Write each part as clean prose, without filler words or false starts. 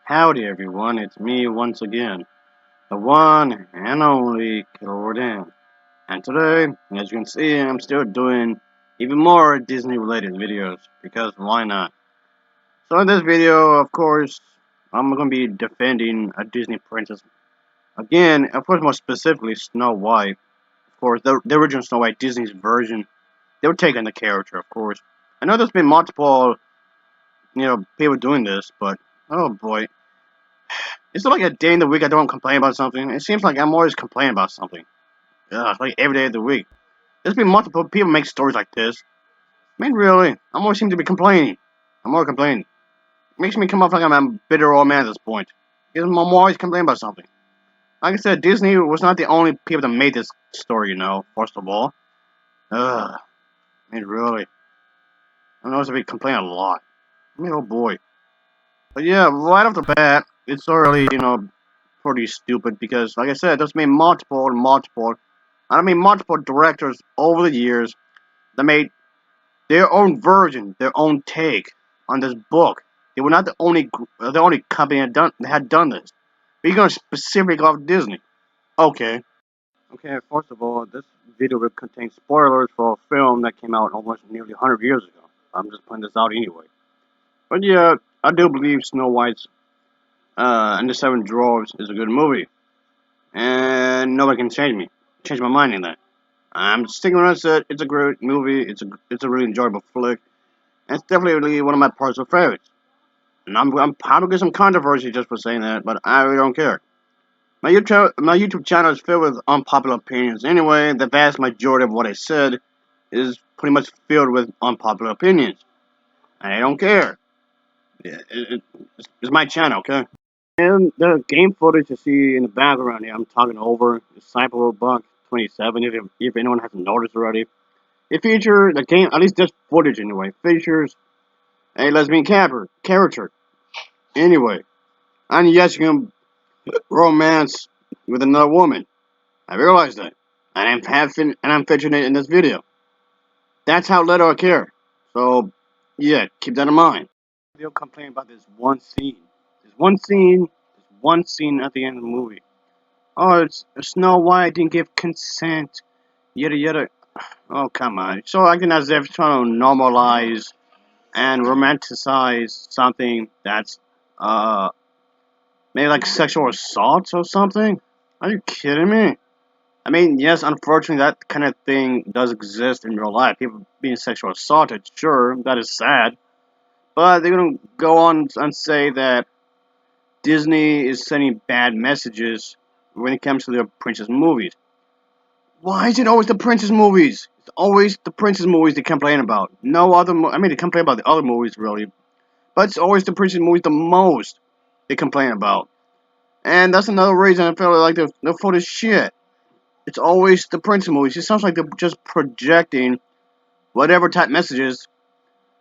Howdy everyone, it's me once again, the one and only Jordan. And today, as you can see, I'm still doing even more Disney related videos, because why not? So in this video, of course, I'm going to be defending a Disney princess. Again, of course, more specifically, Snow White. Of course, the original Snow White, Disney's version. They were taking the character, of course. I know there's been multiple, people doing this, but, oh boy. It's not like a day in the week I don't complain about something. It seems like I'm always complaining about something. Yeah, like every day of the week. There's been multiple people make stories like this. I mean, really, I'm always seem to be complaining. I'm always complaining. It makes me come off like I'm a bitter old man at this point. Because I'm always complaining about something. Like I said, Disney was not the only people that made this story, first of all. Ugh. I mean, really. I know to be complaining a lot. I mean, oh boy. But yeah, right off the bat, it's already, pretty stupid because, like I said, there's been multiple directors over the years that made their own version, their own take on this book. They were not the only company that had done this. But you're going to specifically go off Disney. Okay. Okay, first of all, this video will contain spoilers for a film that came out almost nearly 100 years ago. I'm just putting this out anyway. But yeah, I do believe Snow White's and the Seven Dwarfs is a good movie. And nobody can change my mind in that. I'm sticking with what I said. It's a great movie. It's a really enjoyable flick, and it's definitely one of my personal favorites. And I'm probably get some controversy just for saying that, but I really don't care. My YouTube channel is filled with unpopular opinions. Anyway, the vast majority of what I said is pretty much filled with unpopular opinions, and I don't care. It's my channel, okay? And the game footage you see in the background here, I'm talking over, is Cyberpunk 27, if anyone hasn't noticed already. It features, the game, at least this footage anyway, features a lesbian character. Anyway, and yes, you can romance with another woman. I realize that. And I'm featuring it in this video. That's how little I care. So, yeah, keep that in mind. They'll complain about this one scene. There's one scene at the end of the movie. Oh, it's Snow White didn't give consent. Yada yada. Oh, come on. So acting as if trying to normalize and romanticize something that's uh maybe like sexual assault or something. Are you kidding me? I mean, yes, unfortunately, that kind of thing does exist in real life. People being sexually assaulted, sure, that is sad. But they're gonna go on and say that Disney is sending bad messages when it comes to their princess movies. Why is it always the princess movies? It's always the princess movies they complain about. No other. I mean, they complain about the other movies really, but it's always the princess movies the most they complain about. And that's another reason I feel like they're full of shit. It's always the princess movies. It sounds like they're just projecting whatever type messages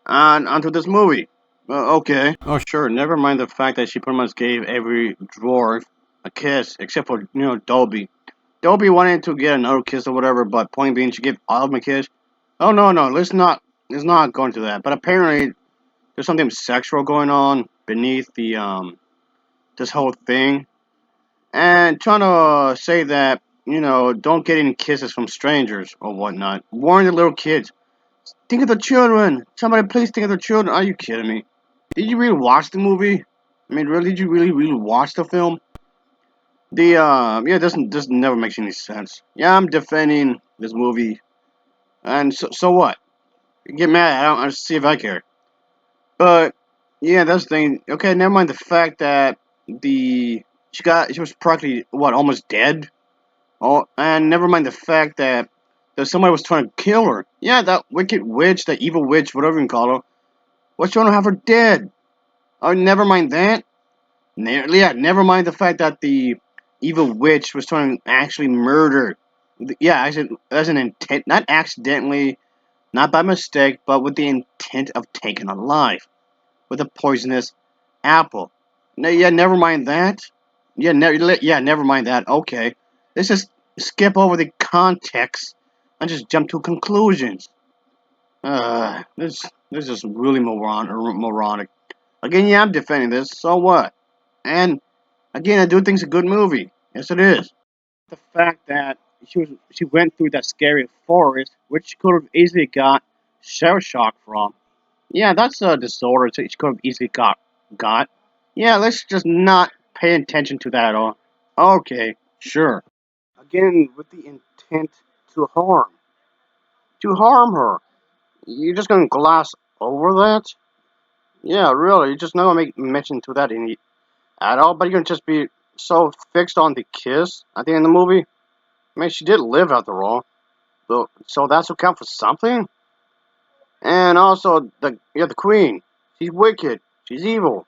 onto this movie. Okay. Oh, sure. Never mind the fact that she pretty much gave every dwarf a kiss, except for Dolby. Dolby wanted to get another kiss or whatever, but point being, she gave all of them a kiss. Oh no, no, let's not go into that. But apparently, there's something sexual going on beneath the this whole thing, and trying to say that don't get any kisses from strangers or whatnot. Warn the little kids. Think of the children. Somebody please think of the children. Are you kidding me? Did you really watch the movie? I mean, really? Did you really watch the film? The yeah, this never makes any sense. Yeah, I'm defending this movie, and so what? Get mad? I don't see if I care. But yeah, that's the thing. Okay, never mind the fact that the she was practically what almost dead. Oh, and never mind the fact that somebody was trying to kill her. Yeah, that wicked witch, that evil witch, whatever you call her, was trying to have her dead. Oh, never mind that. Yeah, never mind the fact that the evil witch was trying to actually murder. Yeah, I said as an intent, not accidentally, not by mistake, but with the intent of taking a life with a poisonous apple. No, yeah, never mind that. Yeah, never mind that. Okay, let's just skip over the context and just jump to conclusions. This is really moronic. Again, yeah, I'm defending this. So what? And again, I do think it's a good movie. Yes, it is. The fact that she went through that scary forest, which she could have easily got shell shock from. Yeah, that's a disorder she could have easily got. Yeah, let's just not pay attention to that at all. Okay, sure. Again, with the intent to harm her. You're just gonna gloss over that? Yeah, really. You're just not gonna make mention to that at all. But you're gonna just be so fixed on the kiss at the end of the movie. I mean, she did live after all. So that's what count for something. And also the queen. She's wicked. She's evil.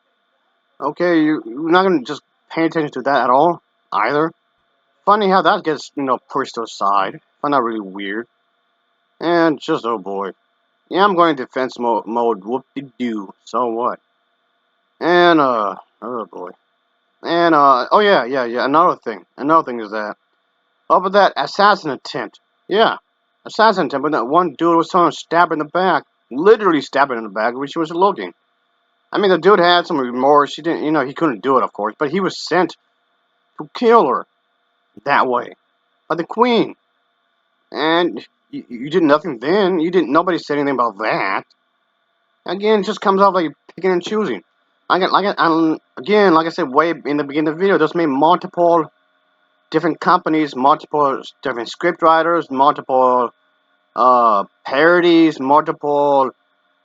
Okay, you're not gonna just pay attention to that at all either. Funny how that gets pushed aside. Find that really weird. And just oh boy. Yeah, I'm going defense mode. Whoop de doo. So what? And oh boy. And oh yeah. Another thing is that over that assassin attempt. Yeah, assassin attempt. When that one dude was trying to stab her in the back, literally stab her in the back when she was looking. I mean, the dude had some remorse. He didn't, he couldn't do it, of course, but he was sent to kill her that way by the queen. And you did nothing then. You didn't. Nobody said anything about that. Again, it just comes off like you're picking and choosing. Again, like I said way in the beginning of the video, there's made multiple different companies, multiple different script writers, multiple parodies, multiple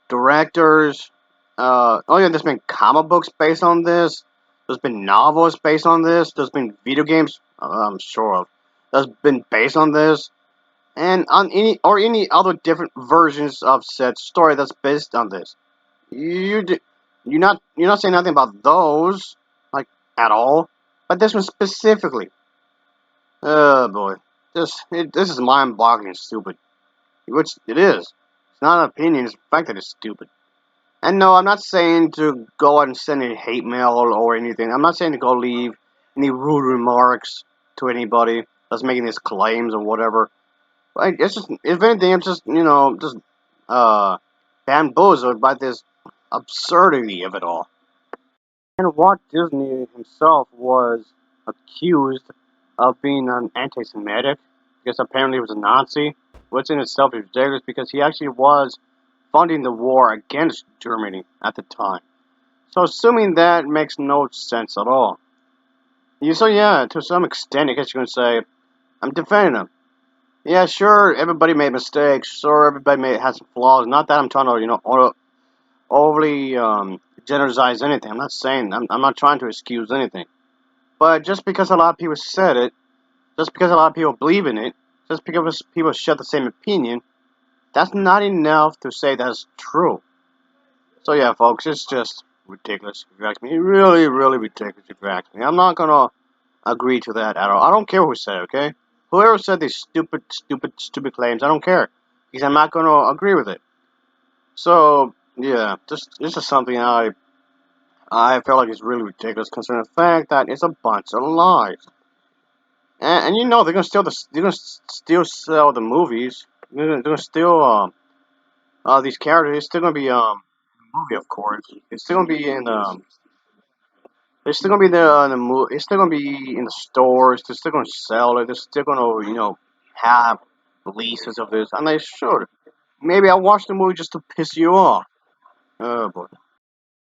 directors. Oh yeah, there's been comic books based on this. There's been novels based on this. There's been video games. I'm sure of. That's been based on this, and on any other different versions of said story that's based on this. You d- you're not saying nothing about those like at all, but this one specifically. Oh boy, this is mind-boggling stupid. Which it is. It's not an opinion. It's the fact that it's stupid. And no, I'm not saying to go out and send any hate mail or anything. I'm not saying to go leave any rude remarks to anybody that's making these claims or whatever. Like it's just, if anything, I'm just just uh bamboozled by this absurdity of it all. And Walt Disney himself was accused of being an anti-Semitic because apparently he was a Nazi, which in itself is ridiculous because he actually was funding the war against Germany at the time. So assuming that makes no sense at all. So yeah, to some extent, I guess you're gonna say I'm defending him. Yeah, sure, everybody made mistakes. Sure, everybody has some flaws. Not that I'm trying to overly generalize anything. I'm not saying I'm not trying to excuse anything. But just because a lot of people said it, just because a lot of people believe in it, just because people share the same opinion, that's not enough to say that's true. So yeah, folks, it's just ridiculous if you ask me. Really, really ridiculous if you ask me. I'm not gonna agree to that at all. I don't care who said it, okay? Whoever said these stupid claims, I don't care. Because I'm not gonna agree with it. So, yeah, this is something I feel like it's really ridiculous considering the fact that it's a bunch of lies. And they're gonna still sell the movies. They're gonna still these characters. It's still gonna be movie, of course. It's still gonna be in it's still gonna be the movie. It's still gonna be in the stores. They're still gonna sell it. They're still gonna have releases of this, and they should. Maybe I watched the movie just to piss you off. Oh boy.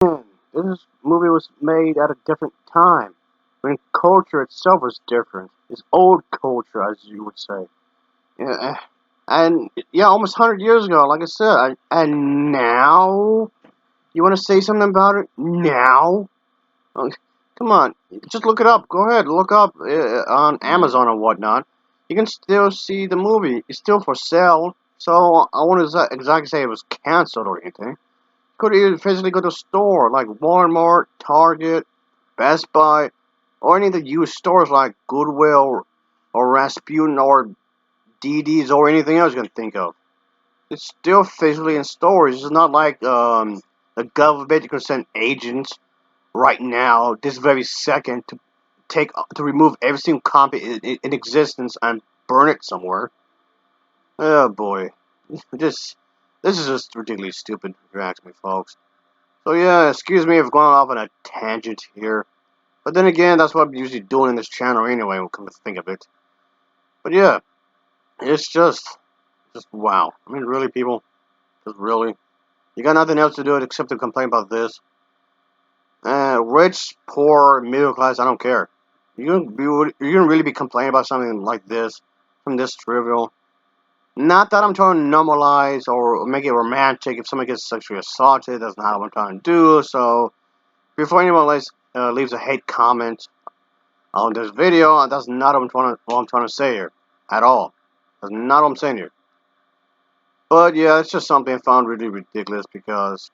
This movie was made at a different time when culture itself was different. It's old culture, as you would say. Yeah, and yeah, almost 100 years ago, like I said. And now you want to say something about it now? Oh, come on, just look it up. Go ahead, look up on Amazon or whatnot. You can still see the movie. It's still for sale. So I won't exactly say it was canceled or anything. Could even physically go to a store like Walmart, Target, Best Buy, or any of the used stores like Goodwill or Rasputin or DD's or anything else you can think of. It's still physically in stores. It's not like the government can send agents right now, this very second, to remove every single copy in existence and burn it somewhere. Oh boy, this this is just ridiculously stupid if you ask me, folks. So yeah, excuse me for going off on a tangent here, But then again, that's what I'm usually doing in this channel anyway, when come to think of it. But yeah, it's just wow. I mean, really, people, just really, you got nothing else to do except to complain about this. Rich, poor, middle class, I don't care. You're gonna really be complaining about something like this, something this trivial. Not that I'm trying to normalize or make it romantic if somebody gets sexually assaulted. That's not what I'm trying to do. So before anyone leaves a hate comment on this video, that's not what I'm trying to say here at all. That's not what I'm saying here. But yeah, it's just something I found really ridiculous because,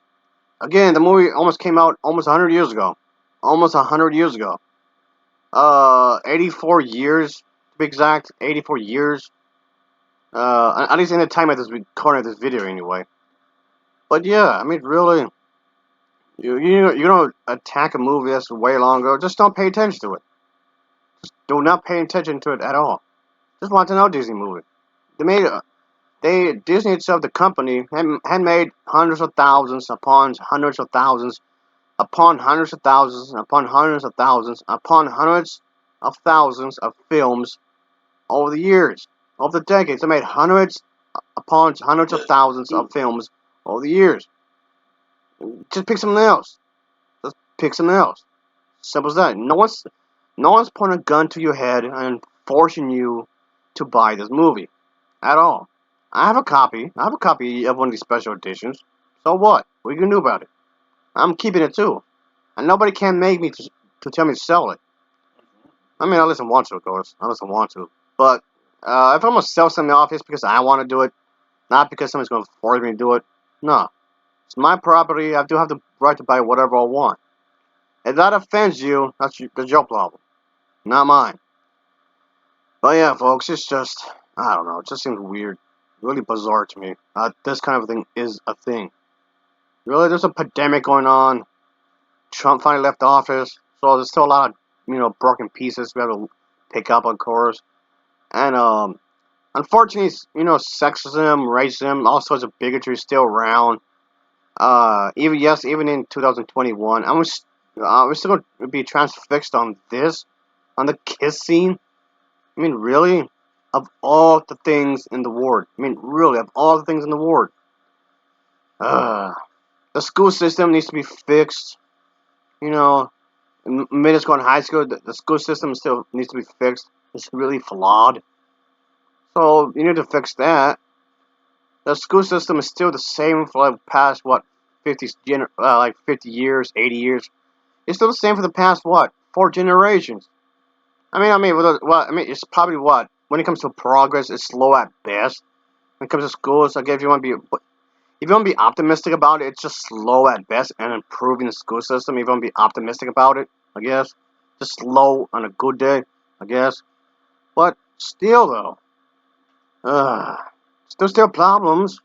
again, the movie almost came out almost 100 years ago. Almost 100 years ago. 84 years, to be exact. 84 years. At least in the time of this recording this video, anyway. But yeah, I mean, really, you don't attack a movie that's way long ago. Just don't pay attention to it. Just do not pay attention to it at all. Just want to know Disney movie. Disney itself, the company, had made hundreds of thousands upon hundreds of thousands upon hundreds of thousands upon hundreds of thousands upon hundreds of thousands of films over the years, over the decades. They made hundreds upon hundreds of thousands of films over the years. Just pick something else. Just pick something else. Simple as that. No one's pointing a gun to your head and forcing you to buy this movie at all. I have a copy. I have a copy of one of these special editions. So what? What are you gonna do about it? I'm keeping it too, and nobody can make me to tell me to sell it. I mean, unless I want to, of course. Unless I want to. But if I'm gonna sell something off, it's because I want to do it, not because someone's gonna force me to do it. No, it's my property. I do have the right to buy whatever I want. If that offends you, that's your problem, not mine. But yeah, folks, it's just, I don't know, it just seems weird. Really bizarre to me. This kind of thing is a thing. Really, there's a pandemic going on. Trump finally left office, so there's still a lot of, broken pieces we have to pick up, of course. And, unfortunately, sexism, racism, all sorts of bigotry is still around. Even in 2021, we're still going to be transfixed on this, on the kiss scene. I mean, really? Of all the things in the world. I mean, really, of all the things in the world. The school system needs to be fixed. You know, in middle school and high school, the school system still needs to be fixed. It's really flawed. So, you need to fix that. The school system is still the same for like past, 50 years, 80 years. It's still the same for the past, 4 generations. It's probably when it comes to progress, it's slow at best. When it comes to schools, if you want to be optimistic about it, it's just slow at best and improving the school system. If you want to be optimistic about it, I guess, just slow on a good day, I guess. But still, though, there's still problems.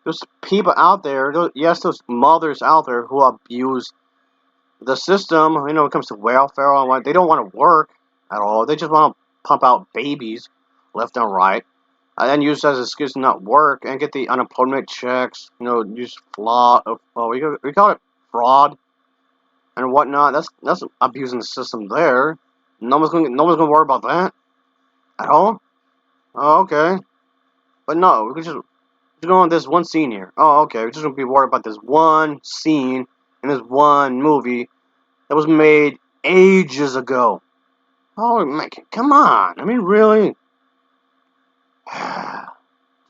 There's people out there. Those mothers out there who abuse the system. When it comes to welfare and what, they don't want to work at all. They just want to pump out babies left and right, and then use it as an excuse to not work and get the unemployment checks. Use we call it fraud and whatnot. That's abusing the system there. No one's gonna worry about that at all. Oh, okay, but no, we could just go on this one scene here. Oh, okay, we're just gonna be worried about this one scene in this one movie that was made ages ago. Oh, man, come on. I mean, really?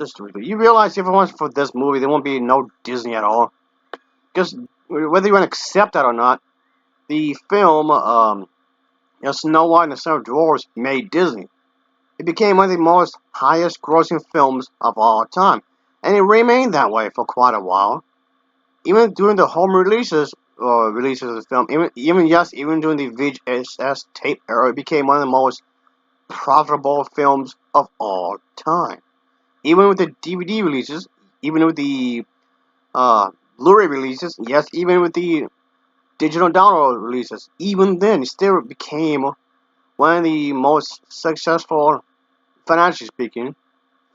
Just really. You realize if it wasn't for this movie, there won't be no Disney at all. Because whether you want to accept that or not, the film, Snow White and the Seven Dwarfs made Disney. It became one of the most highest grossing films of all time. And it remained that way for quite a while. Even during the home releases of the film, even during the VHS tape era, it became one of the most profitable films of all time. Even with the DVD releases, even with the Blu-ray releases, yes, even with the digital download releases, even then, it still became one of the most successful, financially speaking,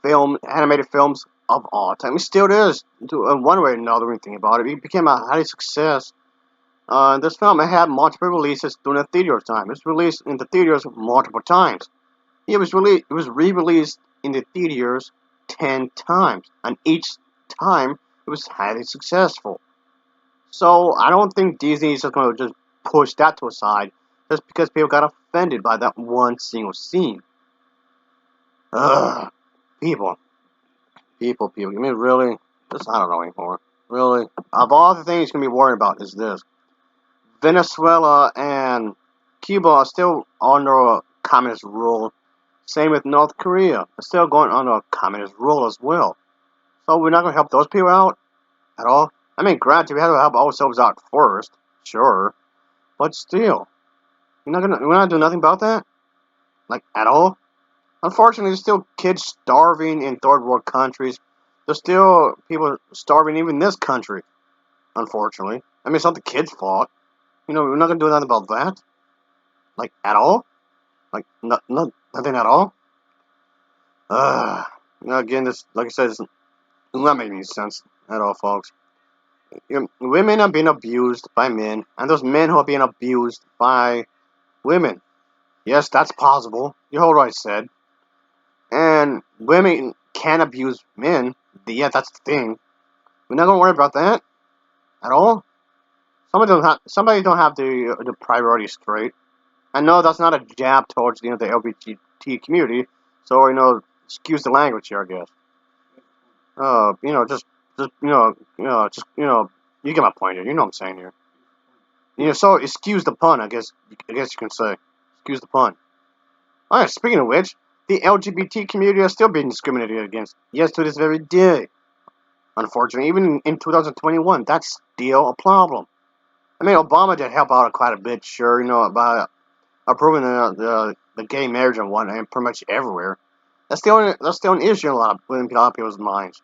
animated films of all time. It still is, in one way or another, when you think about it. It became a highly success This film had multiple releases during the theater time. It was released in the theaters multiple times. It was re-released in the theaters 10 times, and each time it was highly successful. So I don't think Disney is just going to just push that to a side just because people got offended by that one single scene. Ugh, people, people. I mean, really? Just I don't know anymore. Really, of all the things you can be worried about, is this: Venezuela and Cuba are still under a communist rule. Same with North Korea. They're still going under a communist rule as well. So we're not going to help those people out at all. I mean, granted, we have to help ourselves out first, sure, but still, we're not doing nothing about that, like at all. Unfortunately, there's still kids starving in third world countries. There's still people starving even in this country. Unfortunately, I mean, it's not the kids' fault. We're not gonna do nothing about that, like at all, like nothing at all. Uh, again, this, like I said, it's not making any sense at all, folks. Women are being abused by men, and there's men who are being abused by women. Yes, that's possible. You heard what I said. And women can abuse men. Yeah, that's the thing. We're not gonna worry about that at all. Somebody don't have the priorities straight. I know that's not a jab towards the LGBT community, so excuse the language here, I guess. Just you get my point here. You know what I'm saying here. So excuse the pun. I guess you can say, excuse the pun. All right. Speaking of which, the LGBT community is still being discriminated against. Yes, to this very day. Unfortunately, even in 2021, that's still a problem. I mean, Obama did help out quite a bit, sure, by approving the gay marriage and whatnot, and pretty much everywhere. That's still an issue in a lot of people's minds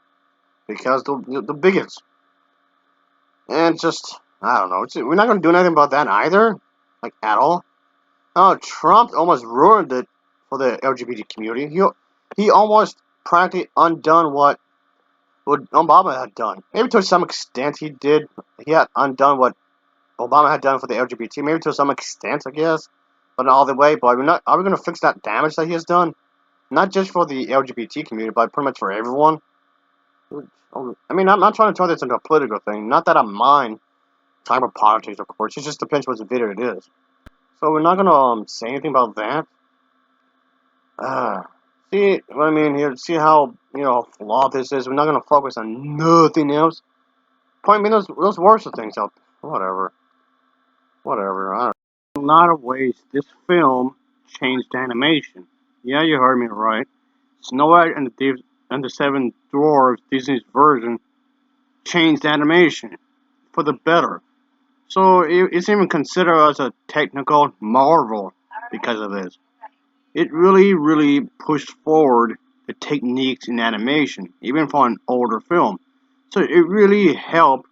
because the bigots, and just I don't know. We're not gonna do anything about that either, like at all. Oh, Trump almost ruined it for the LGBT community. He almost practically undone what Obama had done. Maybe to some extent he did. He had undone what Obama had done for the LGBT. Maybe to some extent, I guess, but not all the way. But we're not. Are we going to fix that damage that he has done? Not just for the LGBT community, but pretty much for everyone. I mean, I'm not trying to turn this into a political thing. Not that I mind talking about politics, of course. It just depends what video it is. So we're not going to say anything about that. Uh, See what I mean here? See how flawed this is? We're not going to focus on nothing else. Point me those worse things out. Whatever. Whatever. I don't know. In a lot of ways, this film changed animation. Yeah, you heard me right. Snow White and the Seven Dwarfs, Disney's version, changed animation for the better. So it's even considered as a technical marvel because of this. It really, really pushed forward the techniques in animation, even for an older film. So it really helped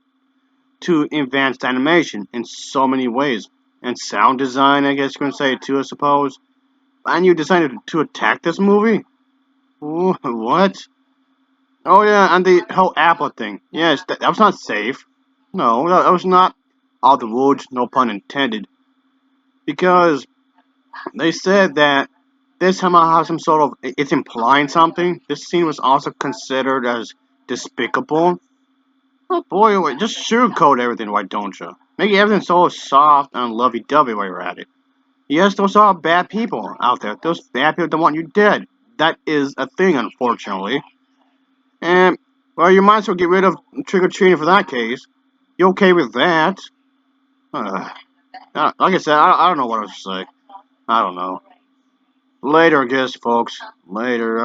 to advance animation in so many ways. And sound design, I guess you can say too, I suppose. And you decided to attack this movie? What? Oh yeah, and the whole Apple thing. Yes, that was not safe. No, that was not out of the woods, no pun intended. Because they said that this somehow has some sort of, it's implying something. This scene was also considered as despicable. Oh boy, just sugarcoat everything, why don't you? Make everything so soft and lovey-dovey while you're at it. Yes, those are bad people out there. Those bad people don't want you dead. That is a thing, unfortunately. And, well, you might as well get rid of trick-or-treating for that case. You okay with that? Uh, like I said, I don't know what else to say. I don't know. Later, I guess, folks. Later.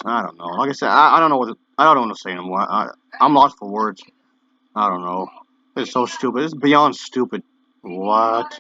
I don't know. Like I said, I don't know I don't know what to say anymore. I'm lost for words. I don't know. It's so stupid. It's beyond stupid. What?